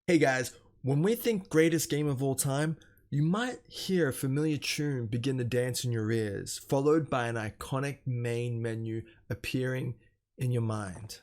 Hey guys, when we think greatest game of all time, you might hear a familiar tune begin to dance in your ears, followed by an iconic main menu appearing in your mind.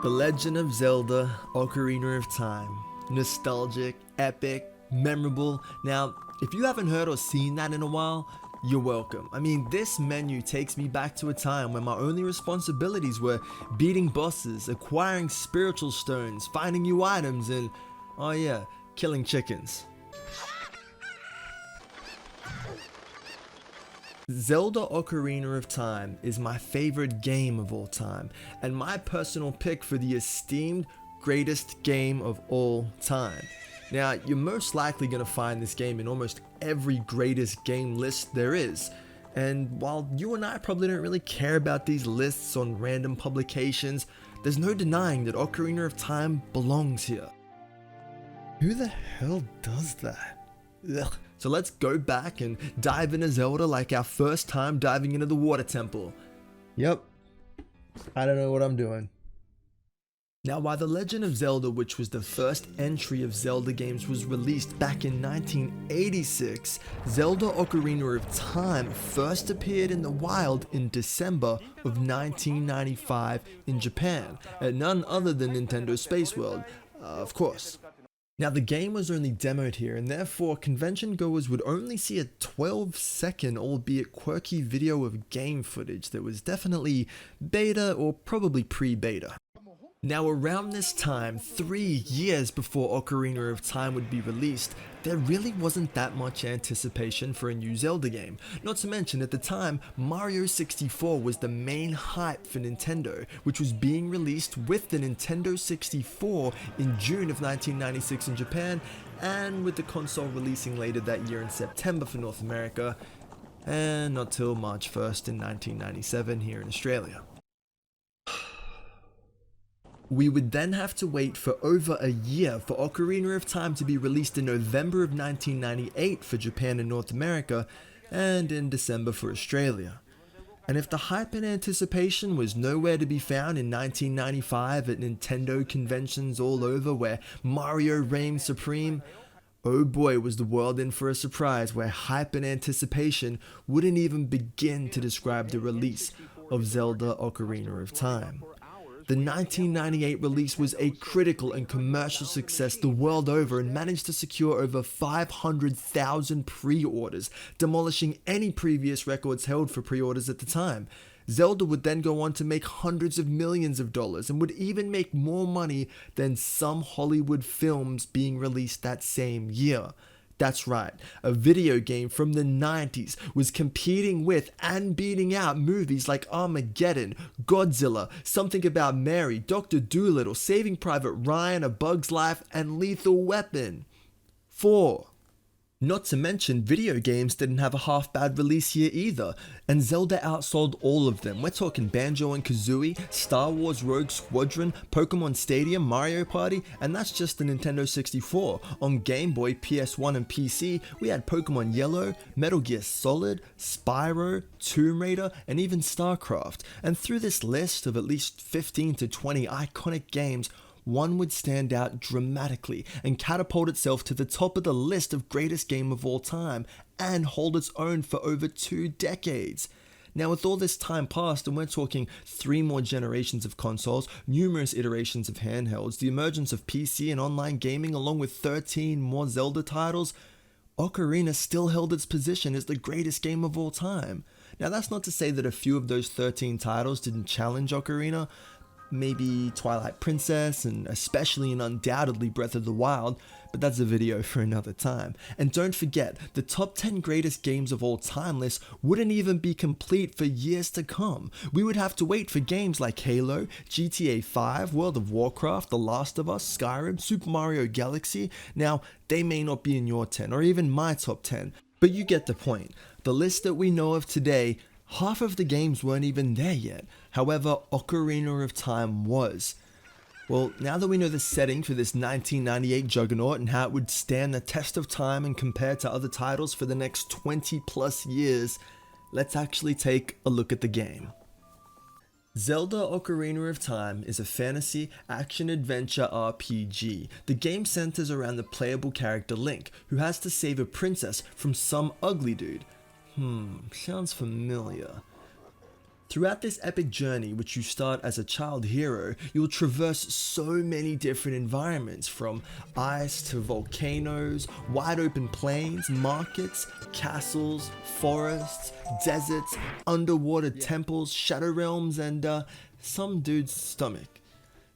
The Legend of Zelda Ocarina of Time. Nostalgic, epic, memorable. Now, if you haven't heard or seen that in a while, you're welcome. I mean, this menu takes me back to a time when my only responsibilities were beating bosses, acquiring spiritual stones, finding new items, and, oh yeah, killing chickens. Zelda Ocarina of Time is my favorite game of all time, and my personal pick for the esteemed greatest game of all time. Now, you're most likely going to find this game in almost every greatest game list there is, and while you and I probably don't really care about these lists on random publications, there's no denying that Ocarina of Time belongs here. Who the hell does that? Ugh. So let's go back and dive into Zelda like our first time diving into the water temple. Yep, I don't know what I'm doing. Now, while The Legend of Zelda, which was the first entry of Zelda games, was released back in 1986, Zelda Ocarina of Time first appeared in the wild in December of 1995 in Japan, at none other than Nintendo Space World, of course. Now, the game was only demoed here, and therefore convention goers would only see a 12-second, albeit quirky video of game footage that was definitely beta or probably pre-beta. Now, around this time, 3 years before Ocarina of Time would be released, there really wasn't that much anticipation for a new Zelda game. Not to mention, at the time, Mario 64 was the main hype for Nintendo, which was being released with the Nintendo 64 in June of 1996 in Japan, and with the console releasing later that year in September for North America, and not till March 1st in 1997 here in Australia. We would then have to wait for over a year for Ocarina of Time to be released in November of 1998 for Japan and North America, and in December for Australia. And if the hype and anticipation was nowhere to be found in 1995 at Nintendo conventions all over where Mario reigned supreme, oh boy was the world in for a surprise where hype and anticipation wouldn't even begin to describe the release of Zelda Ocarina of Time. The 1998 release was a critical and commercial success the world over and managed to secure over 500,000 pre-orders, demolishing any previous records held for pre-orders at the time. Zelda would then go on to make hundreds of millions of dollars and would even make more money than some Hollywood films being released that same year. That's right, a video game from the 90s was competing with and beating out movies like Armageddon, Godzilla, Something About Mary, Dr. Dolittle, Saving Private Ryan, A Bug's Life, and Lethal Weapon. 4. Not to mention, video games didn't have a half-bad release year either, and Zelda outsold all of them. We're talking Banjo and Kazooie, Star Wars Rogue Squadron, Pokemon Stadium, Mario Party, and that's just the Nintendo 64. On Game Boy, PS1 and PC, we had Pokemon Yellow, Metal Gear Solid, Spyro, Tomb Raider, and even StarCraft. And through this list of at least 15 to 20 iconic games, one would stand out dramatically and catapult itself to the top of the list of greatest game of all time and hold its own for over 2 decades. Now, with all this time passed, and we're talking 3 more generations of consoles, numerous iterations of handhelds, the emergence of PC and online gaming, along with 13 more Zelda titles, Ocarina still held its position as the greatest game of all time. Now, that's not to say that a few of those 13 titles didn't challenge Ocarina. Maybe Twilight Princess, and especially and undoubtedly Breath of the Wild, but that's a video for another time. And don't forget, the top 10 greatest games of all time list wouldn't even be complete for years to come. We would have to wait for games like Halo, GTA 5, World of Warcraft, The Last of Us, Skyrim, Super Mario Galaxy. Now, they may not be in your 10 or even my top 10, But you get the point. The list that we know of today, half of the games weren't even there yet. However, Ocarina of Time was. Well, now that we know the setting for this 1998 juggernaut and how it would stand the test of time and compare to other titles for the next 20 plus years, let's actually take a look at the game. Zelda Ocarina of Time is a fantasy action-adventure RPG. The game centers around the playable character Link, who has to save a princess from some ugly dude. Sounds familiar. Throughout this epic journey, which you start as a child hero, you'll traverse so many different environments, from ice to volcanoes, wide open plains, markets, castles, forests, deserts, underwater temples, shadow realms, and some dude's stomach.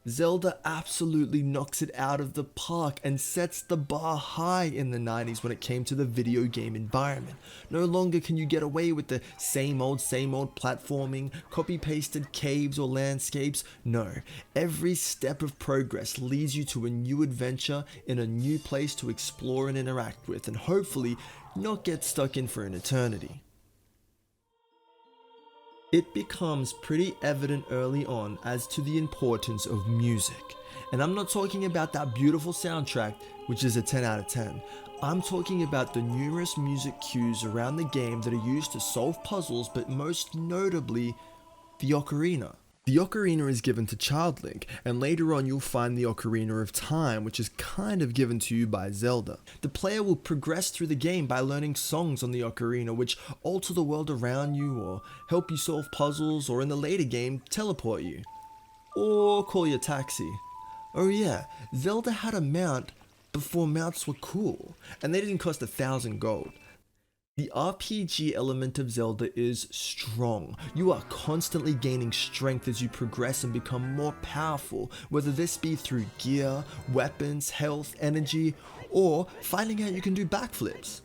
Zelda absolutely knocks it out of the park and sets the bar high in the 90s when it came to the video game environment. No longer can you get away with the same old platforming, copy-pasted caves or landscapes. No, every step of progress leads you to a new adventure in a new place to explore and interact with, and hopefully not get stuck in for an eternity. It becomes pretty evident early on as to the importance of music. And I'm not talking about that beautiful soundtrack, which is a 10 out of 10. I'm talking about the numerous music cues around the game that are used to solve puzzles, but most notably, the ocarina. The ocarina is given to Child Link, and later on you'll find the Ocarina of Time, which is kind of given to you by Zelda. The player will progress through the game by learning songs on the ocarina, which alter the world around you, or help you solve puzzles, or in the later game, teleport you. Or call your taxi. Oh yeah, Zelda had a mount before mounts were cool, and they didn't cost 1,000 gold. The RPG element of Zelda is strong. You are constantly gaining strength as you progress and become more powerful, whether this be through gear, weapons, health, energy, or finding out you can do backflips.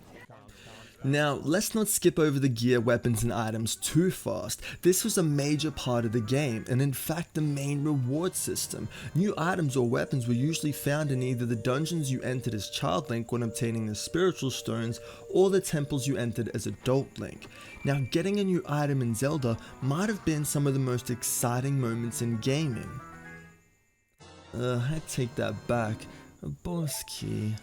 Now, let's not skip over the gear, weapons, and items too fast. This was a major part of the game, and in fact the main reward system. New items or weapons were usually found in either the dungeons you entered as Child Link when obtaining the spiritual stones, or the temples you entered as Adult Link. Now, getting a new item in Zelda might have been some of the most exciting moments in gaming. I take that back. A boss key.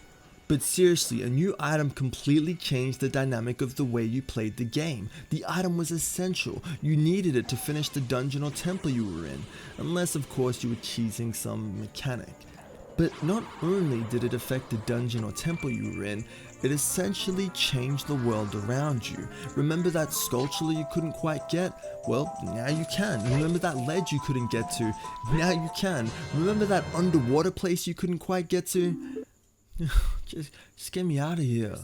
But seriously, a new item completely changed the dynamic of the way you played the game. The item was essential. You needed it to finish the dungeon or temple you were in, unless of course you were cheesing some mechanic. But not only did it affect the dungeon or temple you were in, it essentially changed the world around you. Remember that sculpture you couldn't quite get? Well, now you can. Remember that ledge you couldn't get to? Now you can. Remember that underwater place you couldn't quite get to? Just get me out of here.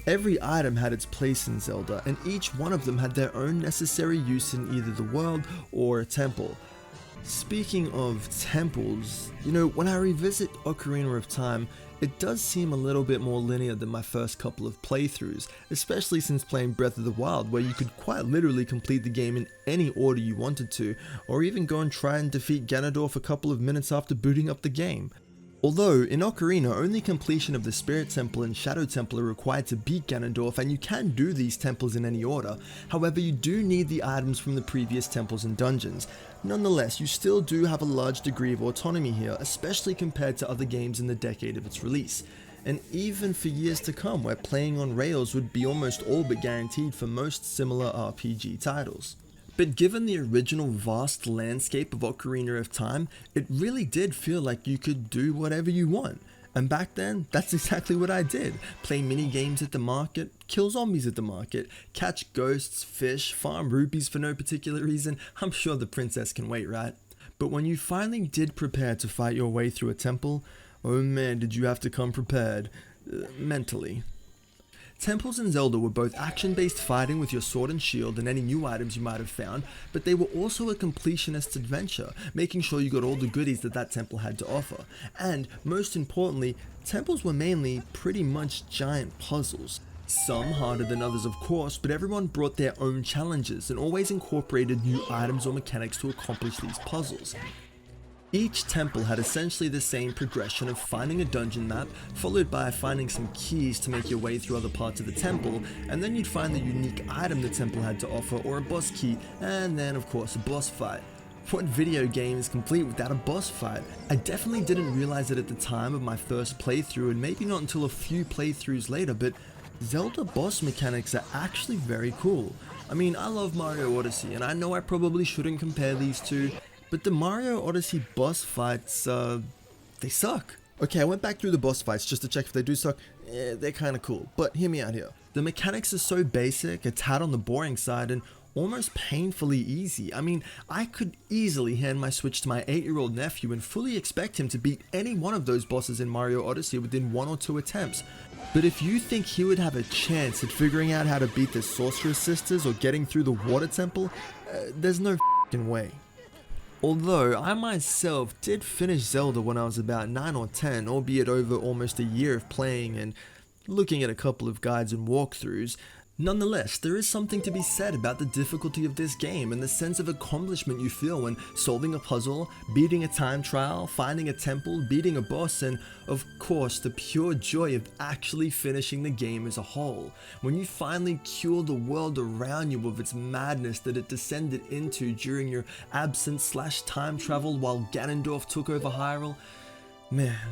Every item had its place in Zelda, and each one of them had their own necessary use in either the world or a temple. Speaking of temples, when I revisit Ocarina of Time, it does seem a little bit more linear than my first couple of playthroughs, especially since playing Breath of the Wild, where you could quite literally complete the game in any order you wanted to, or even go and try and defeat Ganondorf a couple of minutes after booting up the game. Although, in Ocarina, only completion of the Spirit Temple and Shadow Temple are required to beat Ganondorf, and you can do these temples in any order. However, you do need the items from the previous temples and dungeons. Nonetheless, you still do have a large degree of autonomy here, especially compared to other games in the decade of its release. And even for years to come, where playing on rails would be almost all but guaranteed for most similar RPG titles. But given the original vast landscape of Ocarina of Time, it really did feel like you could do whatever you want. And back then, that's exactly what I did. Play mini games at the market, kill zombies at the market, catch ghosts, fish, farm rupees for no particular reason. I'm sure the princess can wait, right? But when you finally did prepare to fight your way through a temple, oh man, did you have to come prepared. Mentally. Temples in Zelda were both action-based fighting with your sword and shield and any new items you might have found, but they were also a completionist adventure, making sure you got all the goodies that temple had to offer. And, most importantly, temples were mainly pretty much giant puzzles. Some harder than others of course, but everyone brought their own challenges and always incorporated new items or mechanics to accomplish these puzzles. Each temple had essentially the same progression of finding a dungeon map, followed by finding some keys to make your way through other parts of the temple, and then you'd find the unique item the temple had to offer or a boss key, and then of course a boss fight. What video game is complete without a boss fight? I definitely didn't realize it at the time of my first playthrough, and maybe not until a few playthroughs later, but Zelda boss mechanics are actually very cool. I mean, I love Mario Odyssey, and I know I probably shouldn't compare these two, but the Mario Odyssey boss fights, they suck. Okay, I went back through the boss fights just to check if they do suck. They're kinda cool, but hear me out here. The mechanics are so basic, a tad on the boring side, and almost painfully easy. I mean, I could easily hand my Switch to my 8-year-old nephew and fully expect him to beat any one of those bosses in Mario Odyssey within 1 or 2 attempts. But if you think he would have a chance at figuring out how to beat the Sorceress Sisters or getting through the Water Temple, there's no f***ing way. Although I myself did finish Zelda when I was about 9 or 10, albeit over almost a year of playing and looking at a couple of guides and walkthroughs, nonetheless, there is something to be said about the difficulty of this game and the sense of accomplishment you feel when solving a puzzle, beating a time trial, finding a temple, beating a boss, and of course the pure joy of actually finishing the game as a whole. When you finally cure the world around you of its madness that it descended into during your absence/time travel while Ganondorf took over Hyrule, man.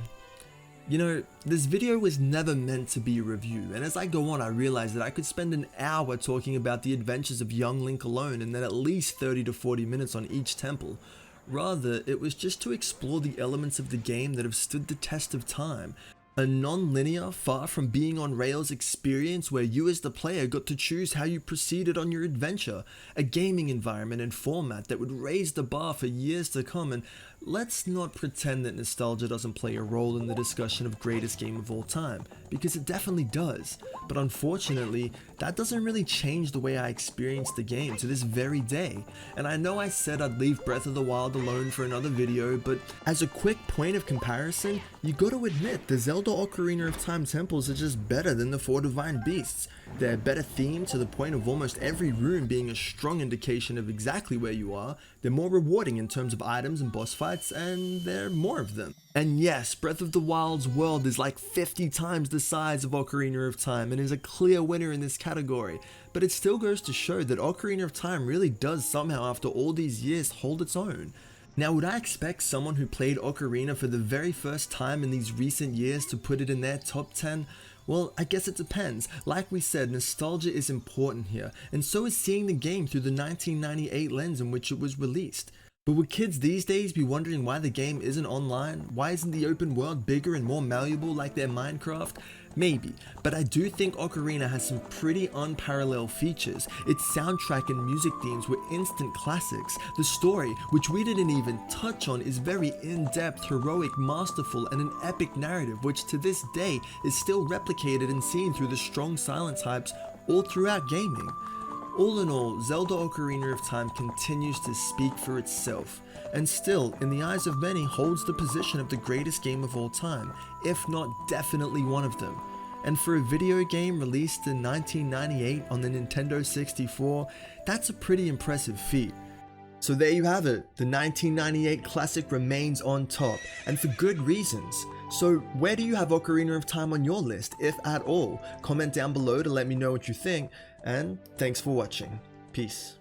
You know, this video was never meant to be a review, and as I go on I realize that I could spend an hour talking about the adventures of young Link alone and then at least 30 to 40 minutes on each temple. Rather, it was just to explore the elements of the game that have stood the test of time. A non-linear, far from being on rails experience where you as the player got to choose how you proceeded on your adventure, a gaming environment and format that would raise the bar for years to come, and let's not pretend that nostalgia doesn't play a role in the discussion of greatest game of all time, because it definitely does, but unfortunately, that doesn't really change the way I experience the game to this very day. And I know I said I'd leave Breath of the Wild alone for another video, but as a quick point of comparison, you gotta admit the Zelda Ocarina of Time temples are just better than the 4 Divine Beasts. They're better themed to the point of almost every room being a strong indication of exactly where you are, they're more rewarding in terms of items and boss fights, and there are more of them. And yes, Breath of the Wild's world is like 50 times the size of Ocarina of Time and is a clear winner in this category, but it still goes to show that Ocarina of Time really does somehow after all these years hold its own. Now, would I expect someone who played Ocarina for the very first time in these recent years to put it in their top 10? Well, I guess it depends. Like we said, nostalgia is important here, and so is seeing the game through the 1998 lens in which it was released. But would kids these days be wondering why the game isn't online? Why isn't the open world bigger and more malleable like their Minecraft? Maybe, but I do think Ocarina has some pretty unparalleled features. Its soundtrack and music themes were instant classics. The story, which we didn't even touch on, is very in-depth, heroic, masterful, and an epic narrative which to this day is still replicated and seen through the strong silence hypes all throughout gaming. All in all, Zelda Ocarina of Time continues to speak for itself, and still, in the eyes of many, holds the position of the greatest game of all time, if not definitely one of them. And for a video game released in 1998 on the Nintendo 64, that's a pretty impressive feat. So there you have it, the 1998 classic remains on top, and for good reasons. So where do you have Ocarina of Time on your list, if at all? Comment down below to let me know what you think, and thanks for watching. Peace.